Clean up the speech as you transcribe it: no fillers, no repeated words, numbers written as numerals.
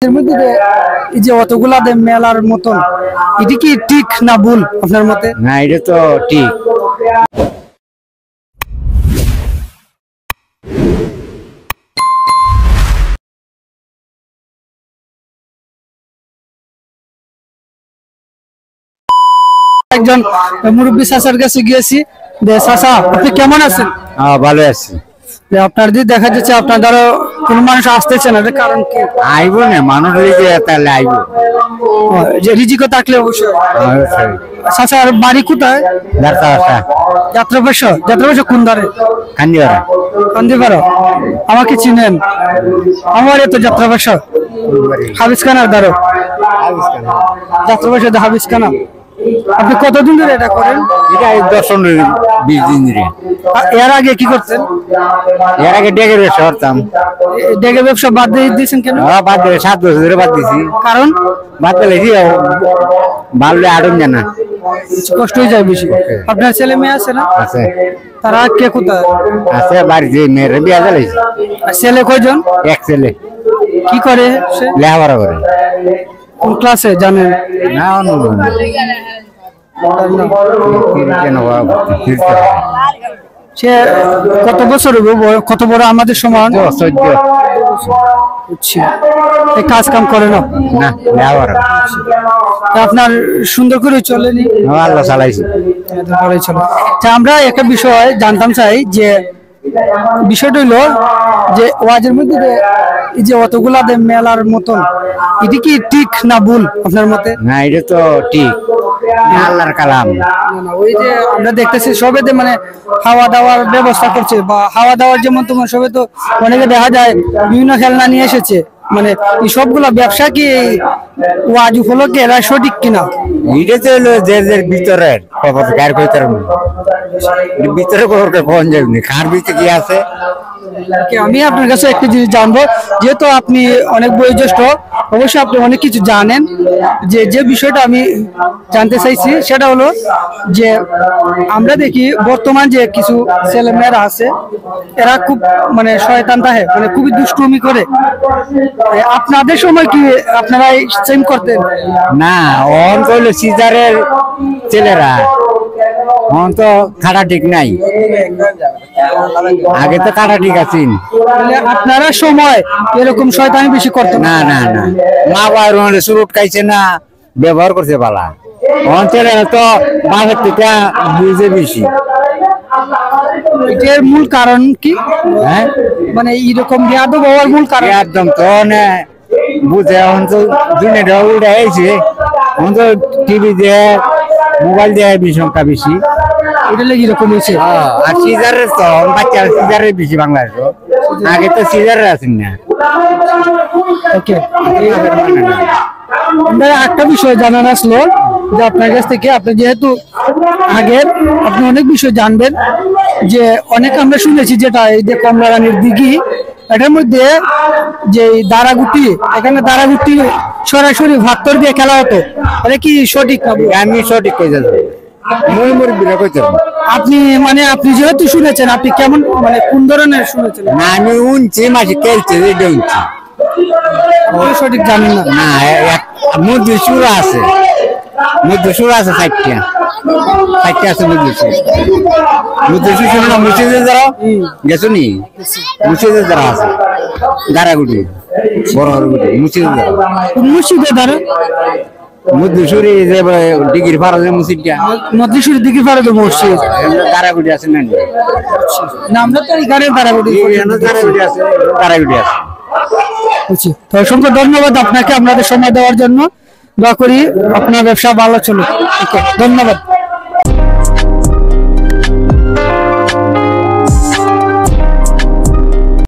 এর মধ্যে এই যে অতগুলা মেলার মতন এটা কি ঠিক না ভুল আপনার মতে? না, এটা তো ঠিক। একজন মুরব্বী চাচার কাছে গিয়েছি। চাচা, আপনি কেমন আছেন? ভালো আছি। আপনার দিয়ে দেখা যাচ্ছে আপনার দ্বারা কোন মানুষ আসতেছে না, কারণ কি? আইব না মানুষ হইলে তাহলে আইব, যে রিজিকও থাকলে অবশ্যই। চাচার বাড়ি কোথায়? যাত্রাবাসা। যাত্রাবাসা কোন ধারে? কান্দিপাড়া। কান্দিপাড়া। আমাকে চিনেন? আমার তো যাত্রাবাসা হাবিজখানার দ্বারা। যাত্রাবাসা হাবিজখানা। আপনি কতদিন ধরে এটা করেন? এটা 10-20 দিন ধরে। এর আগে কি করতেন? এর আগে ডেকের ব্যবসা করতাম। ডেকের ব্যবসা বাদ দিয়ে দিয়েছেন কেন? বাদ দিলে 7 বছর ধরে বাদ দিয়েছি। কারণ বাদ দিলে ভালো আড়ন জানা কষ্ট হয়ে যায় বেশি। আপনার ছেলে মেয়ে আছে না? আছে। তারা কে কোথায় আছে? বাড়িতে মেয়ের বিয়া জ্বালাইছে। ছেলে কয়জন? এক ছেলে। কি করে সে? লেখাপড়া করে। কোন ক্লাসে জানেন? না, সে কত বছর কত বড় আমাদের সমান? কাজ কাম করে না? আপনার সুন্দর করে চলেনি? আল্লাহ চালাইছে। আমরা একটা বিষয় জানতাম চাই, যে বিষয়টা হইলো যে ওয়াজের মধ্যে এই যে অতগুলা মেলার মতন এটা কি ঠিক না ভুল আপনার মতে? না, এটা তো ঠিক। আল্লাহর কালাম। ওই যে আমরা দেখতেছি সবে মানে খাওয়া দাওয়ার ব্যবস্থা করছে, বা খাওয়া দাওয়ার যেমন তোমার সবে তো অনেকে দেখা যায় বিভিন্ন খেলনা নিয়ে এসেছে, মানে এই সবগুলা ব্যবসা কি ওয়াজ উপলক্ষে এরা সঠিক কিনা? এটা তো হলো যে ভিতরের কার ভিতরে কোন যাবে, কার ভিতরে কি আছে। আমি আপনার কাছে একটা জিনিস জানবো, যেহেতু আপনি অনেক বয়োজ্যেষ্ঠ, অবশ্যই আপনি অনেক কিছু জানেন। যে বিষয়টা আমি জানতে চাইছি সেটা হলো যে আমরা দেখি বর্তমান যে কিছু ছেলে মেয়েরা আছে, এরা খুব মানে শয়তান থাকে, মানে খুবই দুষ্টুমি করে। আপনাদের সময় কি আপনারা সেম করতেন? না, অন কইলো সিজারের ছেলেরা অন তো খাটা ঠিক নাই। আগে তো কাটা ঠিক আছে। আপনারা সময় এরকম শয়তানি বেশি করতেন? না না না, মা বাবা সুরুট খাইছে না, ব্যবহার করছে বালা। অঞ্চলে তো বাপের থেকে বুঝে বেশি। এটার মূল কারণ কি? হ্যাঁ, মানে এইরকম বেয়াদব হওয়ার মূল কারণ একদম তো বুঝে। এখন তো দুনিয়াটা উঠে আইছে, এখন তো টিভি দিয়ে মোবাইল দিয়ে সংখ্যা বেশি। এটা লেগে এরকম হয়েছে। আর সিজারের তো বাচ্চা সিজারের বেশি বাংলাদেশ। আগে তো সিজারের আছেন না। আমরা একটা বিষয় জানার আসলো যে আপনার কাছ থেকে, আপনি যেহেতু আগের আপনি অনেক বিষয় জানবেন, যে অনেক আমরা শুনেছি যেটা এই যে কমলা রানীর দিঘি, এটার মধ্যে যে দাঁড়াগুটি, এখানে দাঁড়াগুটি সরাসরি ভাত্তর দিয়ে খেলা হতো, এটা কি সঠিক? আমি সঠিক কইতে আপনি মানে আপনি যেহেতু শুনেছেন, আপনি কেমন মানে কোন ধরনের শুনেছেন? না, আমি উনছি মাসে খেলছে সঠিক জানেন না? না, মধ্যে সুর আছে, মধ্যে সুর আছে 4টা আছে। মধ্যে সুর না মুর্শিদের দ্বারা গেছো নি? মুর্শিদের দ্বারা আছে দাঁড়াগুটি, বড় বড় গুটি মুর্শিদের দ্বারা। মধ্যশুরি যে ডিগ্রি পাড়া যে মসজিদটা, মধ্যশুরি ডিগ্রি পাড়া তো মসজিদ, দাঁড়াগুটি আছে না? আমরা তো এখানে দাঁড়াগুটি আছে, দাঁড়াগুটি আছে। তো অসংখ্য ধন্যবাদ আপনাকে আমাদের সময় দেওয়ার জন্য। দোয়া করি আপনার ব্যবসা ভালো চলুক। ধন্যবাদ।